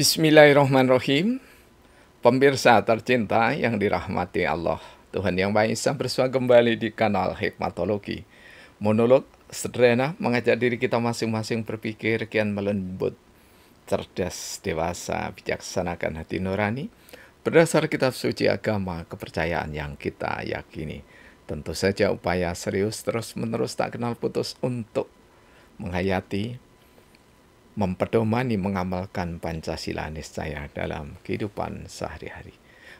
Bismillahirrahmanirrahim. Pemirsa tercinta yang dirahmati Allah, Tuhan Yang Maha Esa bersua kembali di kanal Hikmatologi. Monolog sederhana mengajak diri kita masing-masing berpikir kian melembut, cerdas, dewasa, bijaksanakan hati nurani berdasar kitab suci agama kepercayaan yang kita yakini. Tentu saja upaya serius terus-menerus tak kenal putus untuk menghayati, memperdomani, mengamalkan Pancasila niscaya dalam kehidupan sehari-hari.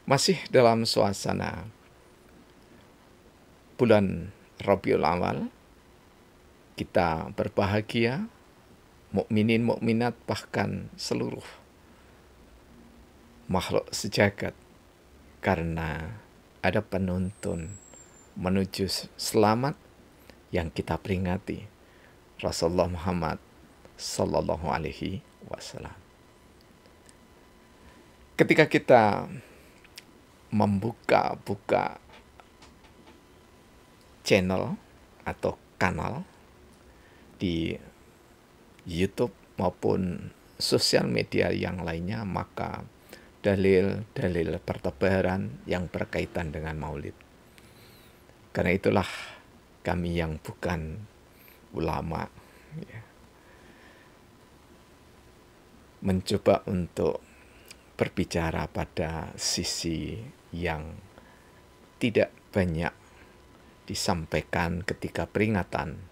Masih dalam suasana bulan Rabiul Awal, kita berbahagia, mukminin mukminat bahkan seluruh makhluk sejagat, karena ada penuntun menuju selamat yang kita peringati, Rasulullah Muhammad Sallallahu Alaihi Wasallam. Ketika kita membuka channel atau kanal di YouTube maupun sosial media yang lainnya, maka dalil-dalil pertebaran yang berkaitan dengan maulid. Karena itulah kami yang bukan ulama, mencoba untuk berbicara pada sisi yang tidak banyak disampaikan ketika peringatan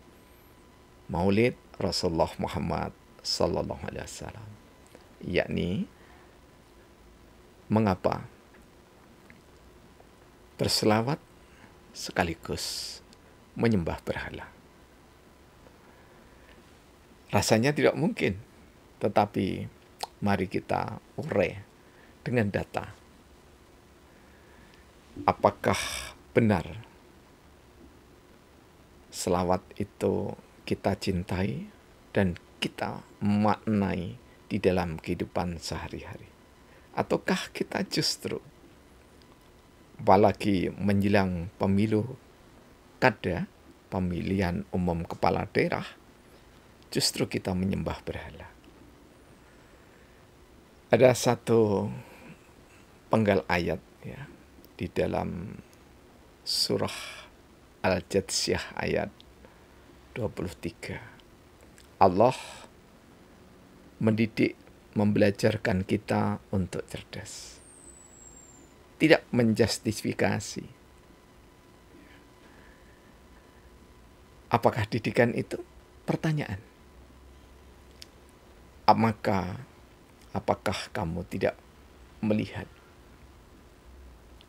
Maulid Rasulullah Muhammad Sallallahu Alaihi Wasallam, yakni mengapa berselawat sekaligus menyembah berhala. Rasanya tidak mungkin, tetapi mari kita urai dengan data. Apakah benar selawat itu kita cintai dan kita maknai di dalam kehidupan sehari-hari? Ataukah kita justru, apalagi menjelang pemilu kada, pemilihan umum kepala daerah, justru kita menyembah berhala? Ada satu penggal ayat di dalam surah Al-Jathiyah ayat 23. Allah mendidik, membelajarkan kita untuk cerdas, tidak menjustifikasi. Apakah didikan itu? Pertanyaan. Apakah kamu tidak melihat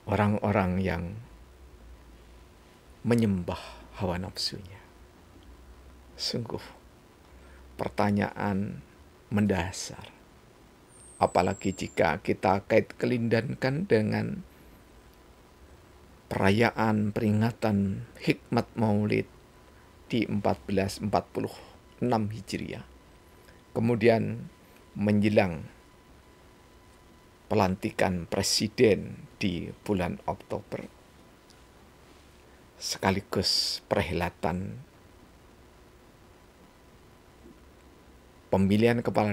orang-orang yang menyembah hawa nafsunya? Sungguh pertanyaan mendasar. Apalagi jika kita kait kelindankan dengan perayaan peringatan hikmat Maulid di 1446 Hijriah. Kemudian menjelang pelantikan presiden di bulan Oktober, sekaligus perhelatan pemilihan kepala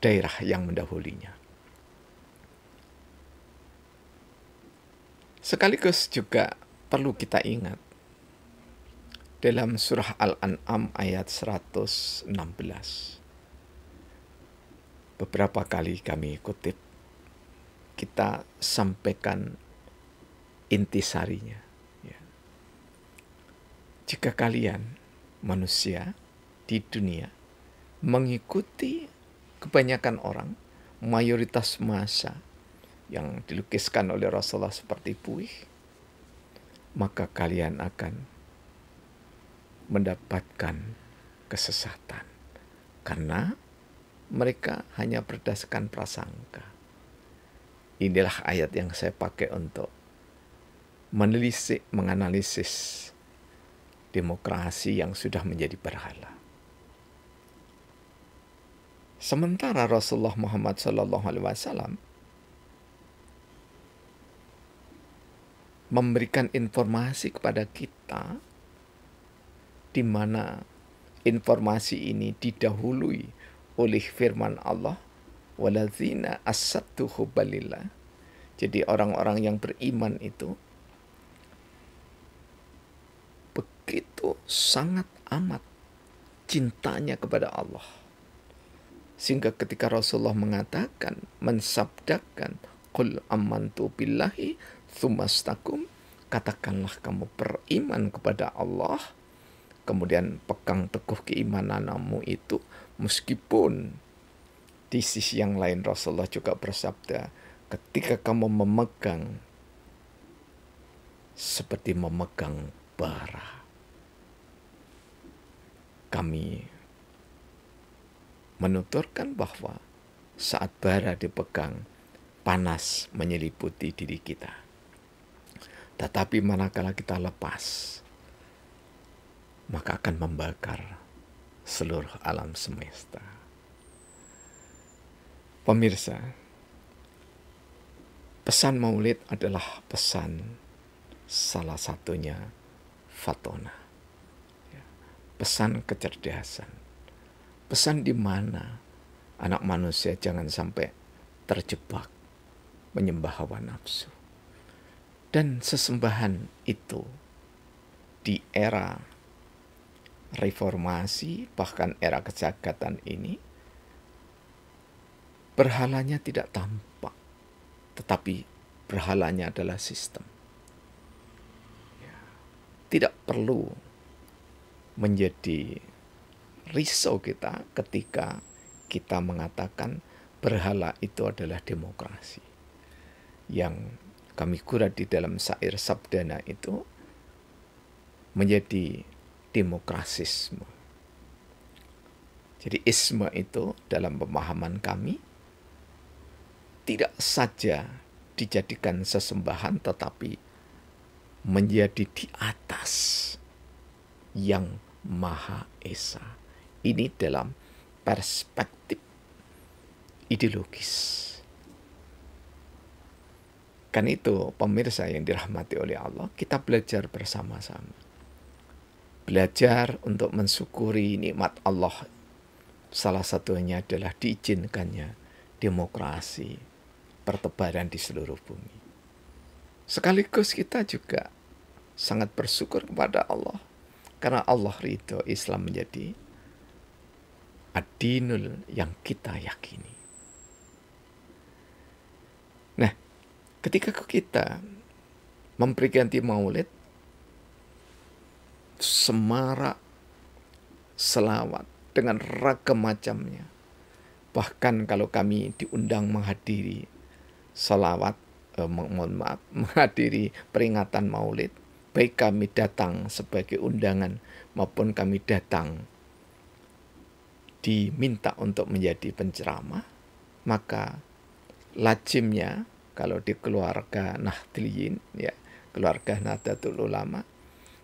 daerah yang mendahulunya. Sekaligus juga perlu kita ingat dalam surah Al-An'am ayat 116. Beberapa kali kami kutip, kita sampaikan intisarinya. Jika kalian manusia di dunia mengikuti kebanyakan orang, mayoritas massa yang dilukiskan oleh Rasulullah seperti buih, maka kalian akan mendapatkan kesesatan, karena mereka hanya berdasarkan prasangka. Inilah ayat yang saya pakai untuk menelisik, menganalisis demokrasi yang sudah menjadi berhala. Sementara Rasulullah Muhammad SAW memberikan informasi kepada kita, di mana informasi ini didahului oleh firman Allah waladzina asaddu hubbalillah. Jadi orang-orang yang beriman itu begitu sangat amat cintanya kepada Allah. Sehingga ketika Rasulullah mengatakan, mensabdakan, qul amantu billahi tsumastaqum, katakanlah kamu beriman kepada Allah, kemudian pegang teguh keimananmu itu, meskipun di sisi yang lain Rasulullah juga bersabda, ketika kamu memegang seperti memegang bara, kami menuturkan bahwa saat bara dipegang, panas menyeliputi diri kita. Tetapi manakala kita lepas, maka akan membakar seluruh alam semesta. Pemirsa, pesan Maulid adalah pesan salah satunya Fatona. Pesan kecerdasan. Pesan di mana anak manusia jangan sampai terjebak menyembah hawa nafsu. Dan sesembahan itu di era reformasi, bahkan era kejagatan ini, berhalanya tidak tampak, tetapi berhalanya adalah sistem. Tidak perlu menjadi risau kita ketika kita mengatakan berhala itu adalah demokrasi. Yang kami kurat di dalam syair Sabdana itu menjadi demokrasisme. Jadi isme itu dalam pemahaman kami tidak saja dijadikan sesembahan, tetapi menjadi di atas yang Maha Esa. Ini dalam perspektif ideologis. Kan itu pemirsa yang dirahmati oleh Allah, kita belajar bersama-sama. Belajar untuk mensyukuri nikmat Allah. Salah satunya adalah diizinkannya demokrasi, pertebaran di seluruh bumi. Sekaligus kita juga sangat bersyukur kepada Allah, karena Allah ridho Islam menjadi ad-dinul yang kita yakini. Nah, ketika kita memperingati Maulid, semarak selawat dengan ragam macamnya. Bahkan kalau kami diundang menghadiri salawat, menghadiri peringatan Maulid, baik kami datang sebagai undangan maupun kami datang diminta untuk menjadi penceramah, maka lazimnya kalau di keluarga Nahdliyin, ya, keluarga Nahdlatul Ulama,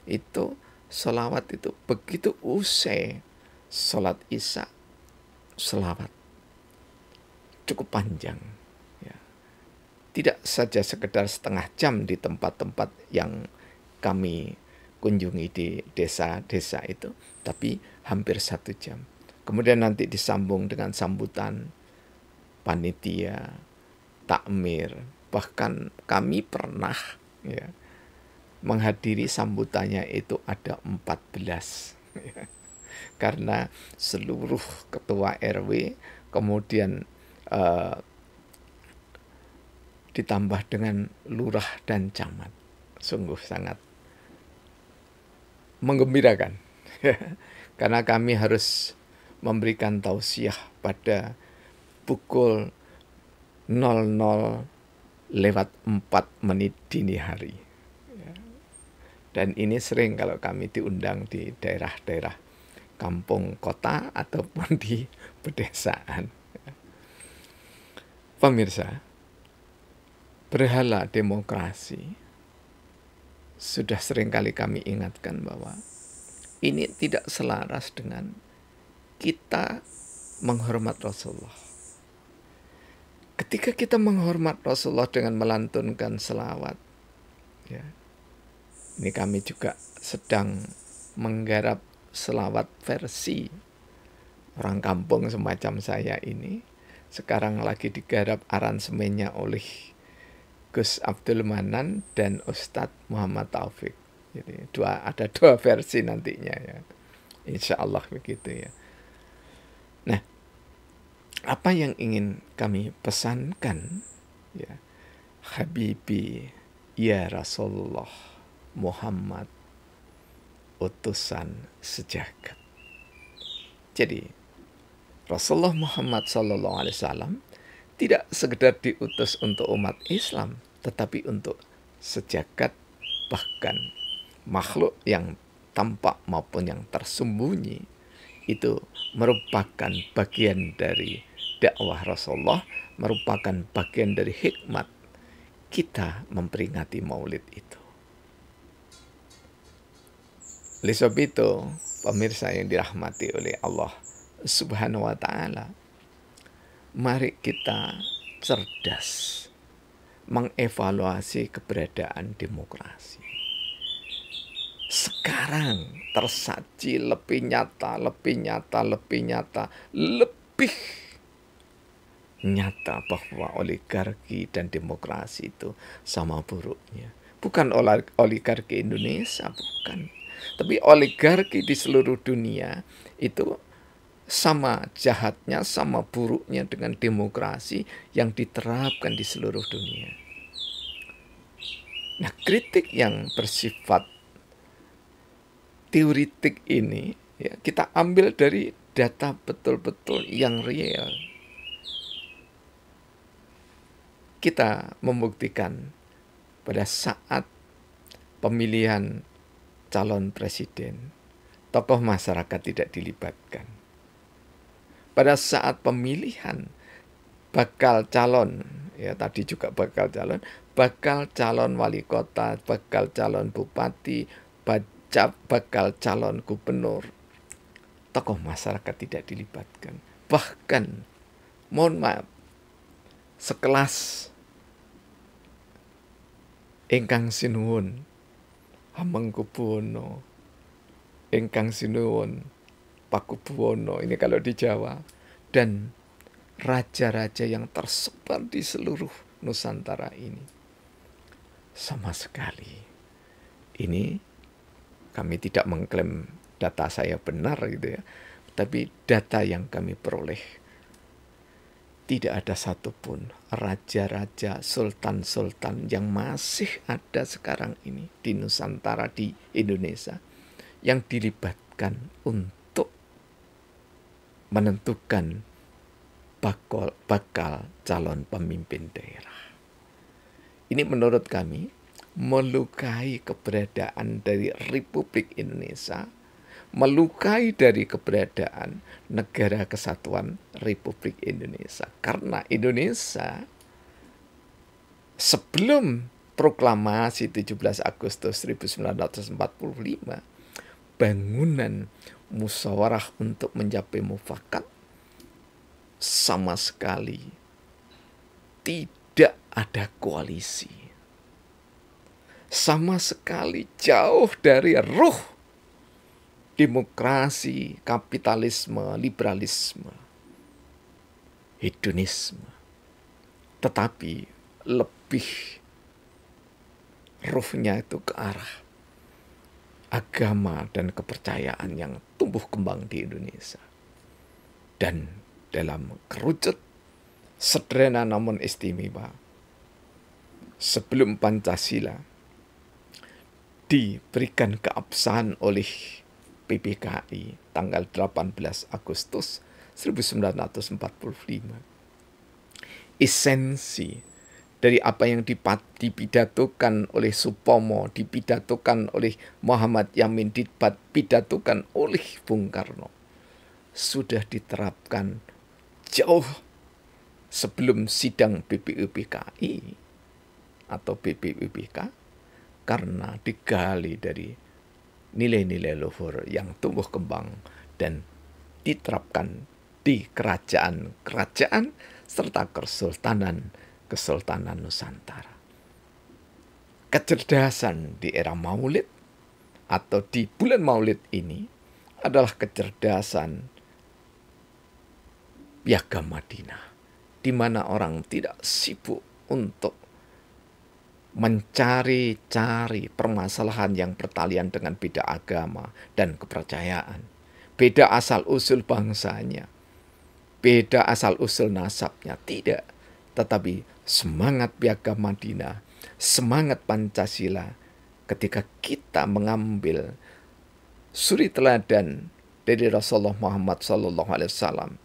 itu salawat itu begitu usai sholat Isya, salawat cukup panjang. Ya. Tidak saja sekedar setengah jam di tempat-tempat yang kami kunjungi di desa-desa itu, tapi hampir 1 jam. Kemudian nanti disambung dengan sambutan panitia, takmir. Bahkan kami pernah menghadiri sambutannya itu ada 14. Karena seluruh ketua RW, kemudian ditambah dengan lurah dan camat. Sungguh sangat menggembirakan. Karena kami harus memberikan tausiah pada pukul 00:04 dini hari. Dan ini sering kalau kami diundang di daerah-daerah kampung kota ataupun di pedesaan. Pemirsa, berhala demokrasi sudah sering kali kami ingatkan bahwa ini tidak selaras dengan kita menghormat Rasulullah. Ketika kita menghormat Rasulullah dengan melantunkan selawat, ya, ini kami juga sedang menggarap selawat versi orang kampung semacam saya ini, sekarang lagi digarap aransemennya oleh Gus Abdul Manan dan Ustadz Muhammad Taufik. Jadi ada dua versi nantinya ya. Insya Allah begitu ya. Nah, apa yang ingin kami pesankan ya, Habibi ya Rasulullah Muhammad utusan sejagat. Jadi Rasulullah Muhammad SAW tidak sekedar diutus untuk umat Islam, tetapi untuk sejagat, bahkan makhluk yang tampak maupun yang tersembunyi. Itu merupakan bagian dari dakwah Rasulullah, merupakan bagian dari hikmat kita memperingati maulid itu. Oleh sebab itu, pemirsa yang dirahmati oleh Allah Subhanahu wa ta'ala, mari kita cerdas mengevaluasi keberadaan demokrasi. Sekarang tersaji lebih nyata, lebih nyata bahwa oligarki dan demokrasi itu sama buruknya. Bukan oligarki Indonesia, bukan. Tapi oligarki di seluruh dunia itu sama jahatnya, sama buruknya dengan demokrasi yang diterapkan di seluruh dunia. Nah, kritik yang bersifat teoritik ini ya, kita ambil dari data betul-betul yang real. Kita membuktikan pada saat pemilihan calon presiden, tokoh masyarakat tidak dilibatkan. Pada saat pemilihan bakal calon, ya tadi juga bakal calon wali kota, bakal calon bupati, bakal calon gubernur, tokoh masyarakat tidak dilibatkan. Bahkan, mohon maaf, sekelas Ingkang Sinuwun Hamengkubuwono, Ingkang Sinuwun Pakubuwono, ini kalau di Jawa, dan raja-raja yang tersebar di seluruh Nusantara ini, sama sekali ini kami tidak mengklaim data saya benar gitu ya, tapi data yang kami peroleh, tidak ada satupun raja-raja, sultan-sultan yang masih ada sekarang ini di Nusantara, di Indonesia, yang dilibatkan untuk menentukan bakal calon pemimpin daerah. Ini menurut kami melukai keberadaan dari Republik Indonesia, melukai dari keberadaan Negara Kesatuan Republik Indonesia. Karena Indonesia sebelum proklamasi 17 Agustus 1945, bangunan musyawarah untuk mencapai mufakat, sama sekali tidak ada koalisi. Sama sekali jauh dari ruh demokrasi, kapitalisme, liberalisme, hedonisme. Tetapi lebih ruhnya itu ke arah agama dan kepercayaan yang tumbuh kembang di Indonesia. Dan dalam kerucut sederhana namun istimewa, sebelum Pancasila diberikan keabsahan oleh PPKI tanggal 18 Agustus 1945. Esensi dari apa yang dipidatokan oleh Supomo, dipidatokan oleh Muhammad Yamin, dipidatokan oleh Bung Karno, sudah diterapkan jauh sebelum sidang BPUPKI atau BPUPK, karena digali dari nilai-nilai luhur yang tumbuh kembang dan diterapkan di kerajaan-kerajaan serta kesultanan Nusantara. Kecerdasan di era Maulid atau di bulan Maulid ini adalah kecerdasan Piagam Madinah di mana orang tidak sibuk untuk mencari-cari permasalahan yang bertalian dengan beda agama dan kepercayaan, beda asal-usul bangsanya, beda asal-usul nasabnya, tidak. Tetapi semangat Piagam Madinah, semangat Pancasila, ketika kita mengambil suri teladan dari Rasulullah Muhammad SAW,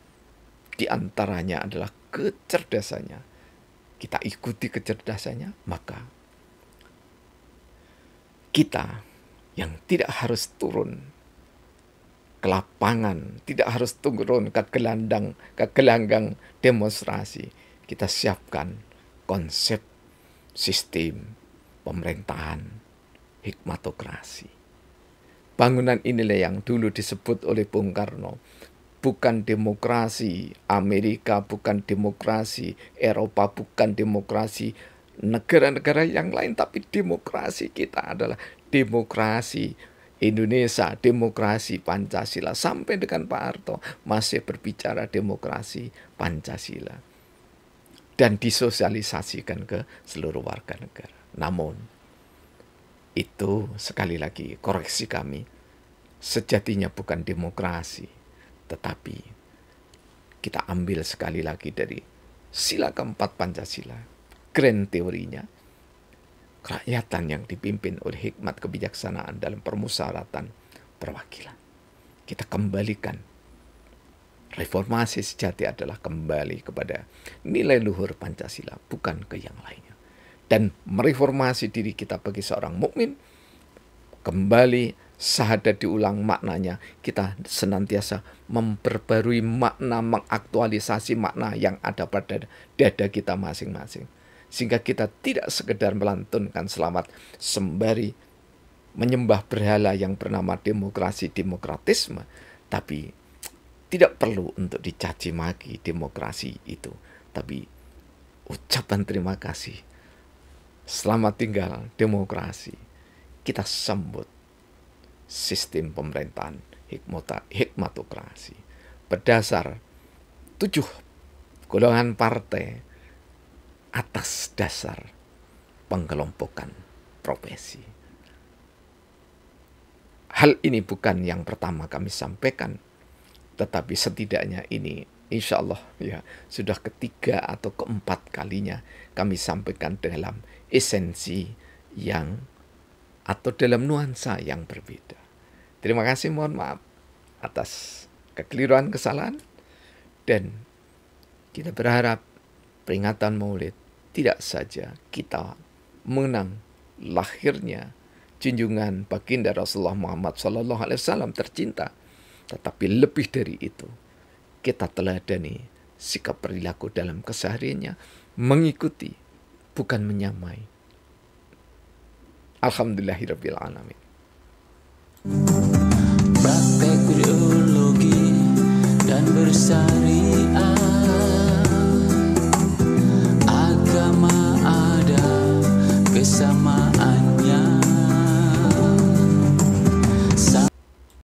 di antaranya adalah kecerdasannya. Kita ikuti kecerdasannya, maka kita yang tidak harus turun ke lapangan, tidak harus turun ke gelanggang demonstrasi, kita siapkan konsep sistem pemerintahan hikmatokrasi. Bangunan inilah yang dulu disebut oleh Bung Karno, bukan demokrasi Amerika, bukan demokrasi Eropa, bukan demokrasi negara-negara yang lain, tapi demokrasi kita adalah demokrasi Indonesia, demokrasi Pancasila. Sampai dengan Pak Harto masih berbicara demokrasi Pancasila dan disosialisasikan ke seluruh warga negara. Namun itu, sekali lagi koreksi kami, sejatinya bukan demokrasi, tetapi kita ambil sekali lagi dari sila keempat Pancasila, grand teorinya, kerakyatan yang dipimpin oleh hikmat kebijaksanaan dalam permusyawaratan perwakilan. Kita kembalikan. Reformasi sejati adalah kembali kepada nilai luhur Pancasila, bukan ke yang lainnya. Dan mereformasi diri kita bagi seorang mukmin, kembali syahadat diulang maknanya, kita senantiasa memperbarui makna, mengaktualisasi makna yang ada pada dada kita masing-masing. Sehingga kita tidak sekedar melantunkan selamat sembari menyembah berhala yang bernama demokrasi, demokratisme, tapi tidak perlu untuk dicaci maki demokrasi itu, tapi ucapan terima kasih, selamat tinggal demokrasi. Kita sambut sistem pemerintahan hikmatokrasi berdasar 7 golongan partai atas dasar pengkelompokan profesi. Hal ini bukan yang pertama kami sampaikan, tetapi setidaknya ini insya Allah ya sudah ketiga atau keempat kalinya kami sampaikan dalam esensi yang atau dalam nuansa yang berbeda. Terima kasih, mohon maaf atas kekeliruan, kesalahan, dan kita berharap peringatan Maulid tidak saja kita mengenang lahirnya junjungan baginda Rasulullah Muhammad SAW tercinta, tetapi lebih dari itu kita teladani sikap perilaku dalam kesehariannya, mengikuti bukan menyamai. Alhamdulillahirabbil alamin. Praktek ideologi dan bersyariah, agama ada, kesamaan